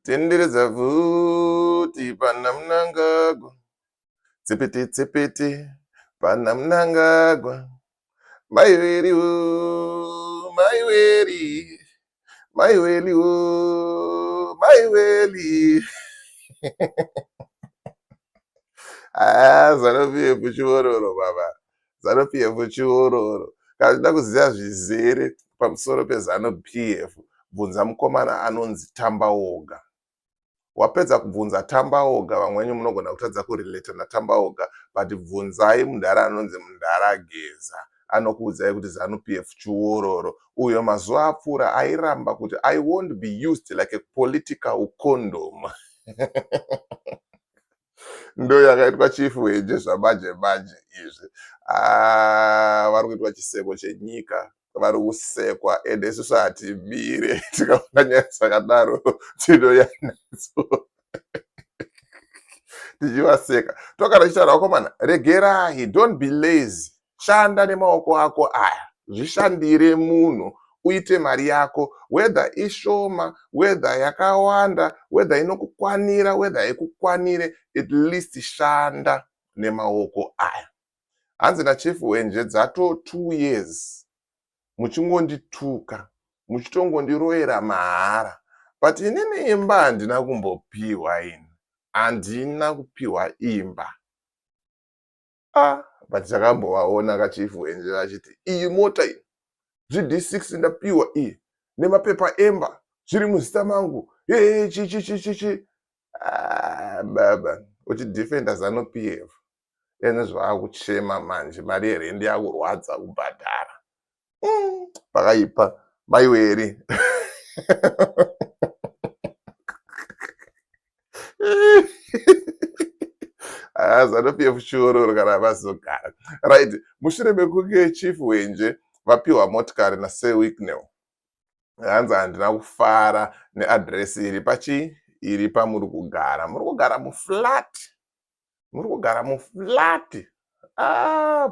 Tendereza vhuti pana Mnangagwa, tsipiti tsipiti pana Mnangagwa, maiweri wo, maiweri, maiweli wo, maiweli. ZANU-PF chiororo baba, ZANU-PF chiororo. Kana uchida kuziva zvizere pamusoro peZANU-PF, bvunza mukomana anonzi Tambaoga. Wapedza kubvunza Tambaoga, vamweni munogona kutadza kurileta naTambaoga, but bvunzai mundara anonzi Mundarageza. Anokuudzai kuti ZANU-PF chiororo. Uyo mazuva apfuura airamba kuti I won't be used like a political condom. Ndo yakaitwa chifu wenje zvabanje banje izvi. Vari kuitwa chiseko chenyika, vari kusekwa, ende isusu hatimire tikaona nyaya dzakadaro tinoya nadzo tichivaseka. Tokana tichitaura vakomana, regerai, don't be lazy. Shanda nemaoko ako aya, zvishandire munhu, uite mari yako, whether ishoma, whether yakawanda, whether inokukwanira, whether haikukwanire, at least shanda nemaoko aya. Hanzi nachief wenje dzato 2 years muchingondituka, muchitongondiroera mahara, but inini imba handina kumbopiwa ini, handina kupiwa imba. But takambovaona kachief wenje vachiti iyi mota iyi GD6 ndapiwa iyi nemapepa emba zviri muzita mangu, chichi. Baba uchidefenda ZANU-PF ene zvaakuchema manje, mari yerendi yakurwadza kubhadhara. Pakaipa maiweri. ZANU-PF chiororo kana vazogara. Right, mushure mekunge chief wenje vapiwa motikari naSewiknel, hanzi handina kufara neadhiresi iri pachi, iri pamuri kugara. Muri kugara muflat, muri kugara muflat.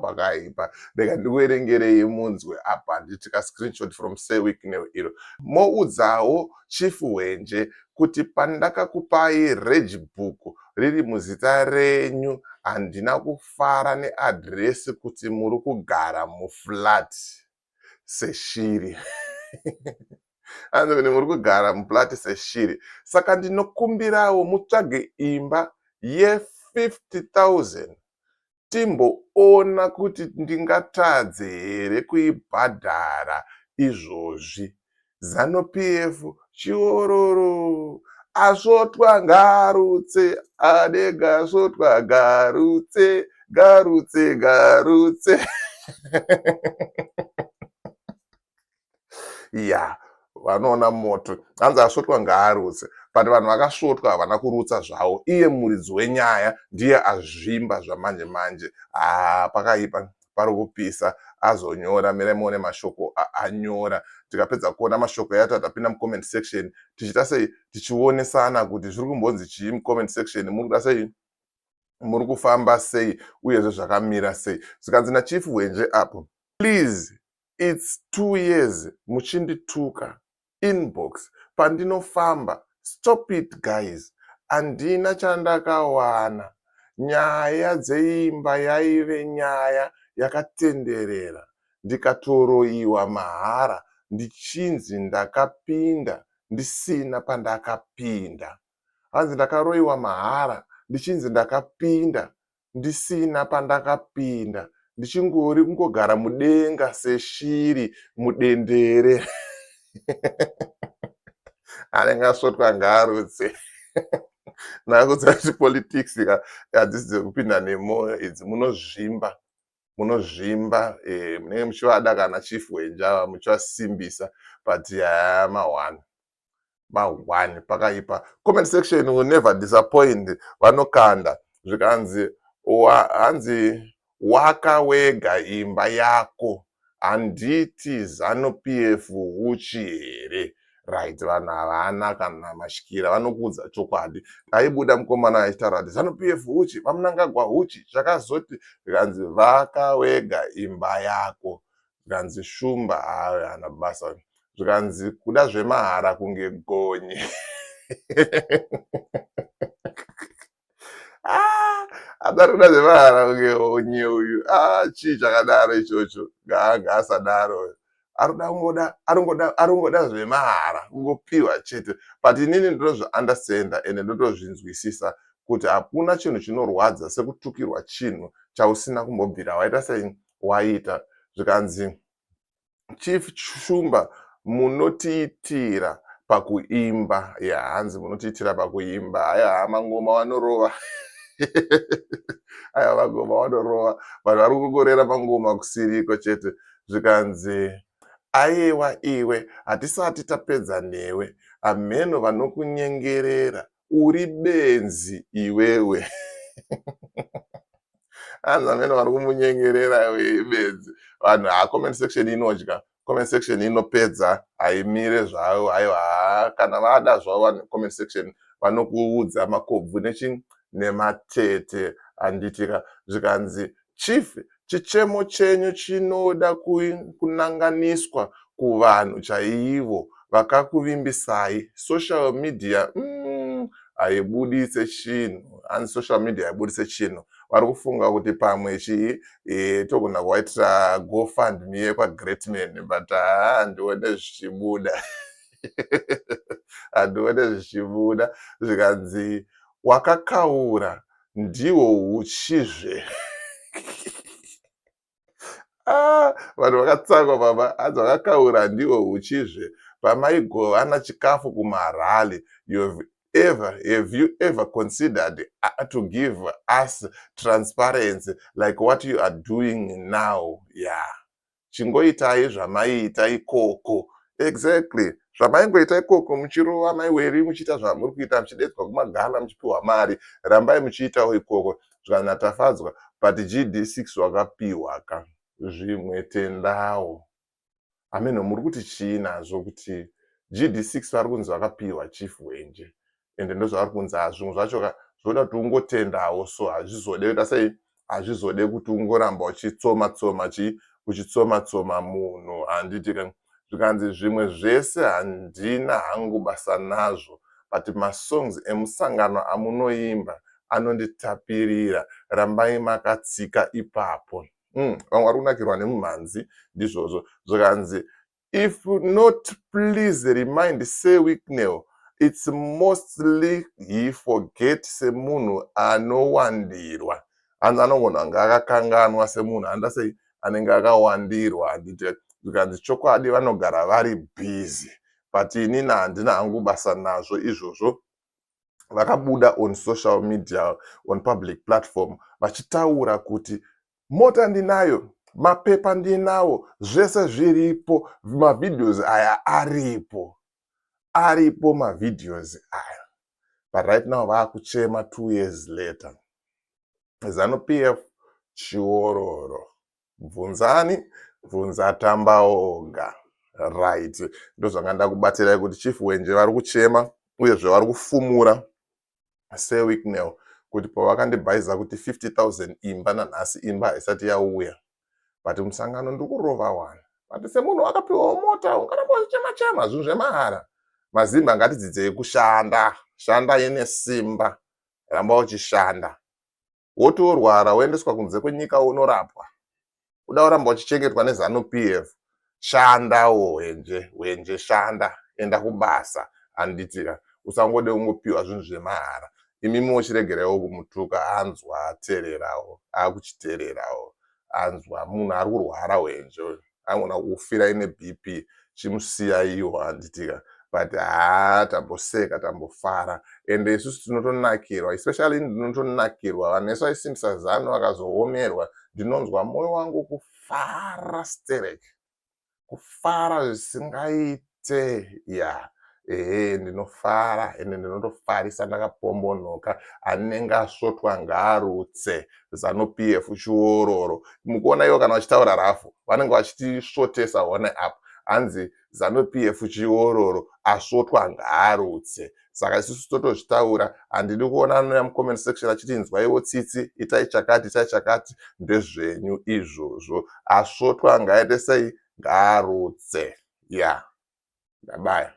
Pakaipa. Rega ndikuerengerei munzwe apa nditika screenshot from Sewiknel iro. Moudzawo chief wenje kuti pandakakupai regbook riri muzita renyu, handina kufara neadhiresi kuti muri kugara muflat seshiri. Hanzi kuti muri kugara muflat seshiri. Saka ndinokumbirawo mutsvage imba ye50,000 timboona kuti ndingatadze here kuibhadhara izvozvi. ZANU-PF chiororo. Asvotwa ngarutse, adega asvotwa garutse, garutse, garutse. Ya, vanoona moto. Hanzi asvotwa ngaarutse. But vanhu vakasvotwa havana kurutsa zvavo. Iye muridzi wenyaya ndiye azvimba zvamanje manje. Pakaipa, pari kupisa, azonyora, mere muone mashoko anyora. Tikapedza kuona mashoko yacho tapinda mucomment section, tichita sei tichionesana kuti zviri kumbonzi chii mucomment section, muri kuda sei, muri kufamba sei, uyezve zvakamira sei. Zvikanzi nachief wenje apo, please, it's 2 years muchindituka inbox pandinofamba. Stop it guys. Handina chandakawana. Nyaya dzeimba yaive nyaya yakatenderera. Ndikatoroiwa mahara, ndichinzi ndakapinda ndisina pandakapinda. Hanzi ndakaroiwa mahara, ndichinzi ndakapinda ndisina pandakapinda. Ndichingori kungogara mudenga seshiri mudendere. Anenge asvotwa ngaarutse. Nakudza kuti politics hadzisi dzekupinda nemwoyo idzi, munozvimba. Munozvimba, munenge muchivada kana chief wenje ava muchivasimbisa, but mahwani pakaipa. Comment section will never disappoint. Vanokanda zvikanzi hanzi waka wega imba yako, handiti ZANU-PF uchi here. Right, vanhu havana kana mashikira, vanokuudza chokwadi. Aibuda mukomana achitaura kuti ZANU-PF uchi, vaMnangagwa uchi, zvakazoti zvikanzi vaka wega imba yako, zvikanzi shumba haana basa, zvikanzi kuda zvemahara kunge gonye. Adarikuda zvemahara onye uyu chii chakadaro ichocho, ngaanga asadaro. Aringoda zvemahara kungopiwa chete, but inini ndinozviandastenda ende ndotozvinzwisisa kuti hakuna chinhu chinorwadza sekutukirwa chinhu chausina kumbobvira waita sei waita. Zvikanzi Chief Shumba munotiitira pakuimba, hanzi munotiitira pakuimba, haiwa mangoma wanorova. Haiwa mangoma wanorova, vanhu vari kungorera mangoma kusiriko chete. Zvikanzi aiwa iwe hatisati tapedza newe, amheno vanokunyengerera uri benzi iwewe. Hanzi amheno vari kumunyengerera benzi. Vanhu comment section inodya, comment section inopedza, haimire zvavo. Aiwa kana vada zvavo comment section vanokuudza makobvu nematete handitika. Zvikanzi Chief, chichemo chenyu chinoda kunanganiswa kuvanhu chaivo vakakuvimbisai. Social media haibuditse chinhu, hanzi social media haibuditse chinhu. Vari kufunga kuti pamwe togona kuvaitira GoFundMe yekwaGreatman, but handione zvichibuda. Handione zvichibuda. Zvikanzi wakakaura ndihwo uchizve. Vanhu vakatsangwa baba, hanzi wakakaura ndihwo uchizve. Pamaigovana chikafu kumarali, have you ever considered to give us transparency like what you are doing now? Chingoitai zvamaiita ikoko. Exactly. Zvamaingoita ikoko muchirova maiweri muchiita zvamuri kuita muchidedzwa kumagala muchipiwa mari. Rambai muchiitawo ikoko. Zvikanzi tafadzwa, but GD6 wakapiwa ka. Zvimwe tendawo. Ameno muri kuti chii nazvo kuti GD6 vari kunzi vakapiwa Chief Wenje. Ende ndozvavari kunzi zvimwe zvacho zvoda kuti ungotendawo, so hazvizode sei, hazvizode kuti ungoramba uchitsoma munhu, handitika. Zvikanzi zvimwe zvese handina hangu basa nazvo, but masongs emusangano amunoimba anonditapirira, rambai makatsika ipapo. Vamwe vari kunakirwa nemumhanzi ndizvozvo. Zvikanzi if not, please remind Sir Wicknell, it's mostly he forget semunhu anowandirwa. Hanzi anogona ngaakakanganwa semunhu anda sei anenge akawandirwa, handite. Zvikanzi chokwadi vanogara vari busy, but inini handina hangu basa nazvo izvozvo. Vakabuda on social media, on public platform, vachitaura kuti mota ndinayo, mapepa ndinawo, zvese zviripo, mavideos aya aripo mavideos aya. But right now vakuchema 2 years later. ZANU-PF chiororo. Bvunzani, bvunza tamba oga. Right. Ndozvanganda kubatirai kuti Chief Wenje vari kuchema uyezve vari kufumura Sir Wicknell kuti pavakandibhayiza kuti 50,000 imba nanhasi imba haisati yauya. But musangano ndikurova wani. But semunhu wakapiwawo mota ungaramba uchichema zvinhu zvemahara. Mazimba ngatidzidzei kushanda. Shanda ine simba. Ramba uchishanda. Wotorwara woendeswa kunze kwenyika unorapwa. Uda kuramba uchichengetwa neZANU-PF. Shandawo Wenje shanda. Enda kubasa. Handitika. Usangode ungopiwa zvinhu zvemahara. Imimi muchiregerewo kumutuka, anzwa atererawo, akuchitererawo. Anzwa munhu ari kurwara Wenje. Angona kufira ine BP. Chimusiya iyo, handitika. But tamboseka, tambofara. Ende isusu tinotonakirwa, especially ndinotonakirwa. Vanesu vaisimbisa ZANU vakazoomerwa. Ndinonzwa moyo wangu kufara stereki. Kufara zvisingaite. Ndinofara ende ndinotofarisa ndakapombonoka. Anenge asvotwa ngaarutse. ZANU-PF chiororo. Mukuona ivo kana vachitaura rafu, vanenge vachitisvotesa one up. Hanzi ZANU-PF chiororo, asvotwa ngaarutse. Saka isusu totozvitaura, handidi kuona anoya mucomment section achiti inzwaiwo tsitsi, itai chakati, ndezvenyu izvozvo. Asvotwa ngaaite sei, ngaarutse. Ndabaya.